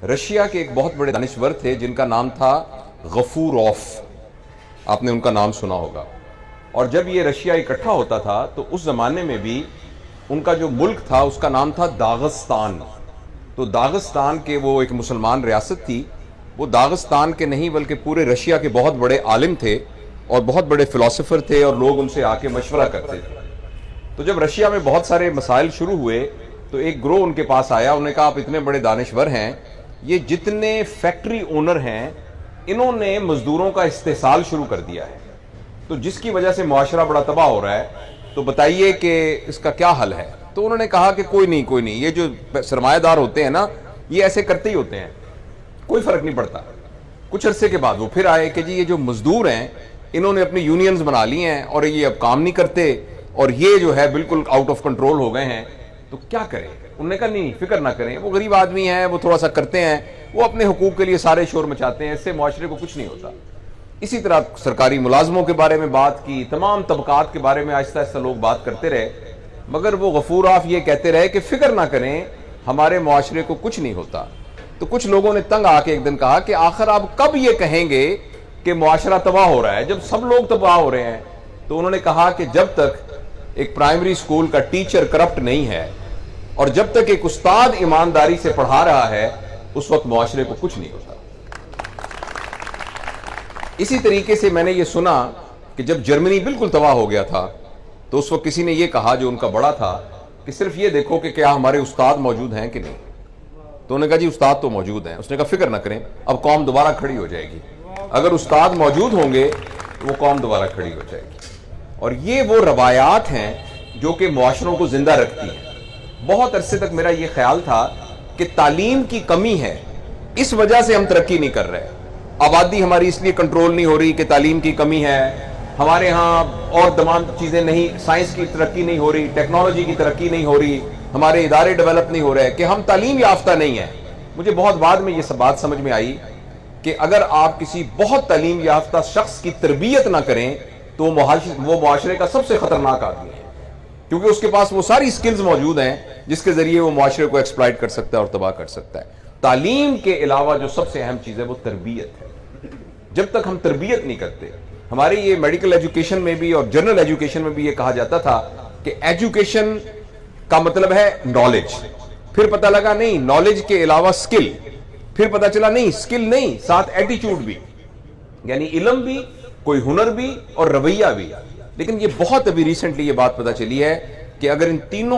Russia کے ایک بہت بڑے دانشور تھے جن کا نام تھا غفوروف. آپ نے ان کا نام سنا ہوگا. اور جب یہ رشیا اکٹھا ہوتا تھا تو اس زمانے میں بھی ان کا جو ملک تھا اس کا نام تھا داغستان. تو داغستان کے وہ ایک مسلمان ریاست تھی. وہ داغستان کے نہیں بلکہ پورے رشیا کے بہت بڑے عالم تھے اور بہت بڑے فلسفر تھے اور لوگ ان سے آ کے مشورہ کرتے تھے. تو جب رشیا میں بہت سارے مسائل شروع ہوئے تو ایک گروہ ان کے پاس آیا. انہوں نے کہا آپ اتنے بڑے دانشور ہیں, یہ جتنے فیکٹری اونر ہیں انہوں نے مزدوروں کا استحصال شروع کر دیا ہے, تو جس کی وجہ سے معاشرہ بڑا تباہ ہو رہا ہے, تو بتائیے کہ اس کا کیا حل ہے. تو انہوں نے کہا کہ کوئی نہیں, یہ جو سرمایہ دار ہوتے ہیں نا یہ ایسے کرتے ہی ہوتے ہیں, کوئی فرق نہیں پڑتا. کچھ عرصے کے بعد وہ پھر آئے کہ جی یہ جو مزدور ہیں انہوں نے اپنی یونینز بنا لی ہیں اور یہ اب کام نہیں کرتے اور یہ جو ہے بالکل آؤٹ آف کنٹرول ہو گئے ہیں, تو کیا کریں. انہوں نے کہا نہیں فکر نہ کریں, وہ غریب آدمی ہیں, وہ تھوڑا سا کرتے ہیں, وہ اپنے حقوق کے لیے سارے شور مچاتے ہیں, اس سے معاشرے کو کچھ نہیں ہوتا. اسی طرح سرکاری ملازموں کے بارے میں بات کی, تمام طبقات کے بارے میں آہستہ آہستہ لوگ بات کرتے رہے, مگر وہ غفوروف یہ کہتے رہے کہ فکر نہ کریں ہمارے معاشرے کو کچھ نہیں ہوتا. تو کچھ لوگوں نے تنگ آ کے ایک دن کہا کہ آخر آپ کب یہ کہیں گے کہ معاشرہ تباہ ہو رہا ہے جب سب لوگ تباہ ہو رہے ہیں. تو انہوں نے کہا کہ جب تک ایک پرائمری اسکول کا ٹیچر کرپٹ نہیں ہے اور جب تک ایک استاد ایمانداری سے پڑھا رہا ہے اس وقت معاشرے کو کچھ نہیں ہوتا. اسی طریقے سے میں نے یہ سنا کہ جب جرمنی بالکل تباہ ہو گیا تھا تو اس وقت کسی نے یہ کہا جو ان کا بڑا تھا کہ صرف یہ دیکھو کہ کیا ہمارے استاد موجود ہیں کہ نہیں. تو انہوں نے کہا جی استاد تو موجود ہیں. اس نے کہا فکر نہ کریں اب قوم دوبارہ کھڑی ہو جائے گی, اگر استاد موجود ہوں گے تو وہ قوم دوبارہ کھڑی ہو جائے گی. اور یہ وہ روایات ہیں جو کہ معاشروں کو زندہ رکھتی ہیں. بہت عرصے تک میرا یہ خیال تھا کہ تعلیم کی کمی ہے, اس وجہ سے ہم ترقی نہیں کر رہے. آبادی ہماری اس لیے کنٹرول نہیں ہو رہی کہ تعلیم کی کمی ہے, ہمارے ہاں اور تمام چیزیں نہیں, سائنس کی ترقی نہیں ہو رہی, ٹیکنالوجی کی ترقی نہیں ہو رہی, ہمارے ادارے ڈیولپ نہیں ہو رہے, کہ ہم تعلیم یافتہ نہیں ہیں. مجھے بہت بعد میں یہ بات سمجھ میں آئی کہ اگر آپ کسی بہت تعلیم یافتہ شخص کی تربیت نہ کریں تو وہ معاشرے کا سب سے خطرناک آدمی ہے, کیونکہ اس کے پاس وہ ساری سکلز موجود ہیں جس کے ذریعے وہ معاشرے کو ایکسپلائٹ کر سکتا ہے اور تباہ کر سکتا ہے. تعلیم کے علاوہ جو سب سے اہم چیز ہے وہ تربیت ہے. جب تک ہم تربیت نہیں کرتے, ہماری یہ میڈیکل ایجوکیشن میں بھی اور جنرل ایجوکیشن میں بھی یہ کہا جاتا تھا کہ ایجوکیشن کا مطلب ہے نالج, پھر پتہ لگا نہیں نالج کے علاوہ سکل, پھر پتہ چلا نہیں سکل نہیں ساتھ ایٹیچیوڈ بھی, یعنی علم بھی, کوئی ہنر بھی اور رویہ بھی. لیکن یہ بہت ابھی ریسنٹلی یہ بات پتہ چلی ہے کہ اگر ان تینوں